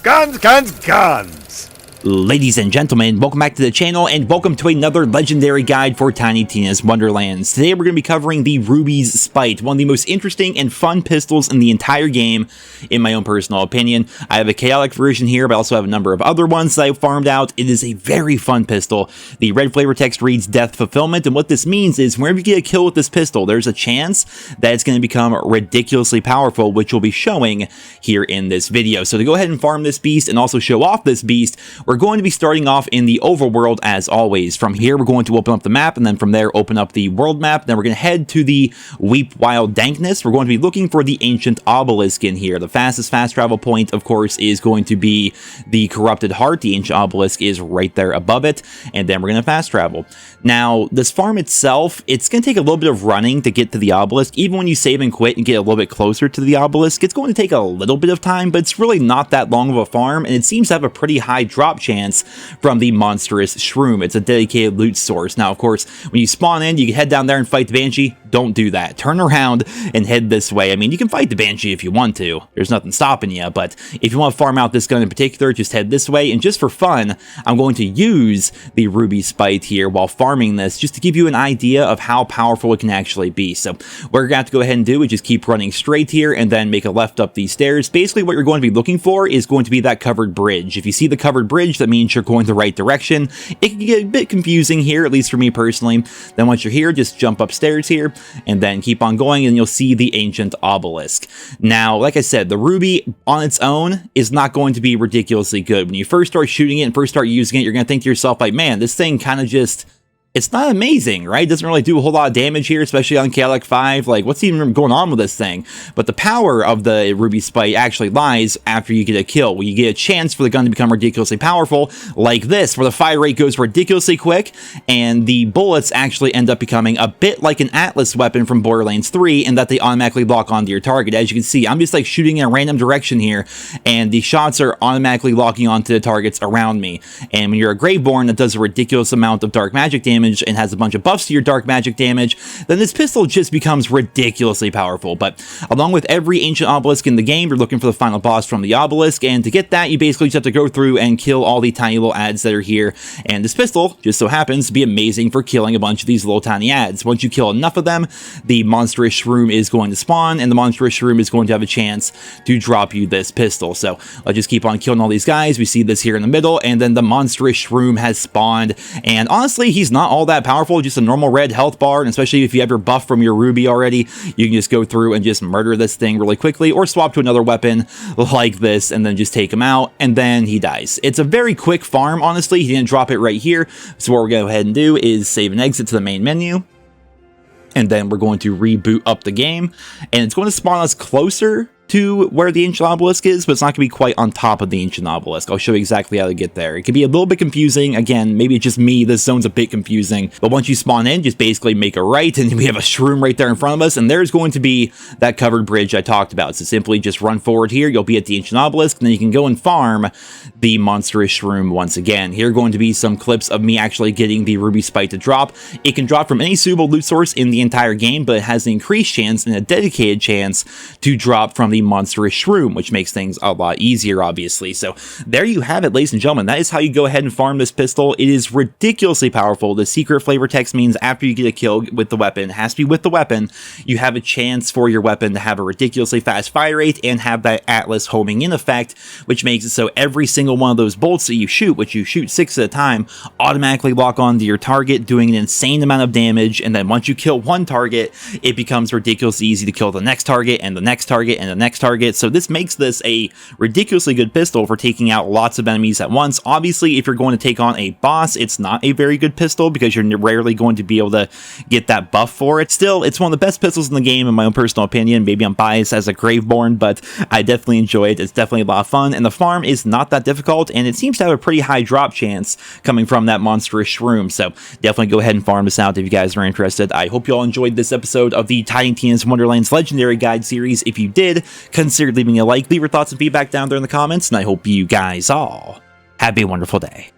Guns, guns, guns! Ladies and gentlemen, welcome back to the channel and welcome to another legendary guide for Tiny Tina's Wonderlands. Today we're going to be covering the Ruby's Spite, one of the most interesting and fun pistols in the entire game, in my own personal opinion. I have a chaotic version here, but I also have a number of other ones that I farmed out. It is a very fun pistol. The red flavor text reads Death Fulfillment, and what this means is whenever you get a kill with this pistol, there's a chance that it's going to become ridiculously powerful, which we'll be showing here in this video. So to go ahead and farm this beast and also show off this beast, we're going to be starting off in the overworld as always. From here, we're going to open up the map, and then from there, open up the world map. Then we're going to head to the Weep Wild Dankness. We're going to be looking for the ancient obelisk in here. The fastest fast travel point, of course, is going to be the Corrupted Heart. The ancient obelisk is right there above it, and then we're going to fast travel. Now, this farm itself, it's going to take a little bit of running to get to the obelisk. Even when you save and quit and get a little bit closer to the obelisk, it's going to take a little bit of time, but it's really not that long of a farm, and it seems to have a pretty high drop chance from the monstrous shroom. It's a dedicated loot source. Now, of course, when you spawn in, you can head down there and fight the Banshee. Don't do that. Turn around and head this way. I mean, you can fight the Banshee if you want to. There's nothing stopping you, but if you want to farm out this gun in particular, just head this way. And just for fun, I'm going to use the Ruby Spite here while farming this, just to give you an idea of how powerful it can actually be. So what we're going to have to go ahead and do is just keep running straight here and then make a left up these stairs. Basically, what you're going to be looking for is going to be that covered bridge. If you see the covered bridge, that means you're going the right direction. It can get a bit confusing here, at least for me personally. Then once you're here, just jump upstairs here and then keep on going, and you'll see the ancient obelisk. Now, like I said, the Ruby on its own is not going to be ridiculously good. When you first start shooting it and first start using it, you're going to think to yourself, like, man, this thing kind of just... it's not amazing, right? It doesn't really do a whole lot of damage here, especially on Chaotic 5. Like, what's even going on with this thing? But the power of the Ruby Spite actually lies after you get a kill, where you get a chance for the gun to become ridiculously powerful, like this, where the fire rate goes ridiculously quick, and the bullets actually end up becoming a bit like an Atlas weapon from Borderlands 3, in that they automatically lock onto your target. As you can see, I'm just like shooting in a random direction here, and the shots are automatically locking onto the targets around me. And when you're a Graveborn that does a ridiculous amount of dark magic damage, and has a bunch of buffs to your dark magic damage, then this pistol just becomes ridiculously powerful. But along with every ancient obelisk in the game, you're looking for the final boss from the obelisk, and to get that, you basically just have to go through and kill all the tiny little ads that are here. And this pistol just so happens to be amazing for killing a bunch of these little tiny ads. Once you kill enough of them, the monstrous shroom is going to spawn, and the monstrous shroom is going to have a chance to drop you this pistol. So I'll just keep on killing all these guys. We see this here in the middle, and then the monstrous shroom has spawned, and honestly, he's not all that powerful, just a normal red health bar, and especially if you have your buff from your Ruby already, you can just go through and just murder this thing really quickly, or swap to another weapon like this, and then just take him out, and then he dies. It's a very quick farm, honestly. He didn't drop it right here, so what we're going to go ahead and do is save and exit to the main menu, and then we're going to reboot up the game, and it's going to spawn us closer to where the ancient obelisk is, but it's not going to be quite on top of the ancient obelisk. I'll show you exactly how to get there. It can be a little bit confusing. Again, maybe it's just me. This zone's a bit confusing, but once you spawn in, just basically make a right, and we have a shroom right there in front of us, and there's going to be that covered bridge I talked about. So simply just run forward here. You'll be at the ancient obelisk, and then you can go and farm the monstrous shroom once again. Here are going to be some clips of me actually getting the Ruby Spite to drop. It can drop from any suitable loot source in the entire game, but it has an increased chance and a dedicated chance to drop from the monstrous shroom, which makes things a lot easier, obviously. So there you have it, ladies and gentlemen. That is how you go ahead and farm this pistol. It is ridiculously powerful. The secret flavor text means after you get a kill with the weapon, it has to be with the weapon, you have a chance for your weapon to have a ridiculously fast fire rate and have that Atlas homing in effect, which makes it so every single one of those bolts that you shoot, which you shoot 6 at a time, automatically lock onto your target, doing an insane amount of damage. And then once you kill one target, it becomes ridiculously easy to kill the next target and the next target and the next target. So this makes this a ridiculously good pistol for taking out lots of enemies at once. Obviously, if you're going to take on a boss, it's not a very good pistol because you're rarely going to be able to get that buff for it. Still, it's one of the best pistols in the game in my own personal opinion. Maybe I'm biased as a Graveborn, but I definitely enjoy it. It's definitely a lot of fun, and the farm is not that difficult, and it seems to have a pretty high drop chance coming from that monstrous shroom. So definitely go ahead and farm this out if you guys are interested. I hope you all enjoyed this episode of the Tiny Tina's Wonderlands Legendary Guide series. If you did, consider leaving a like, leave your thoughts and feedback down there in the comments, and I hope you guys all have a wonderful day.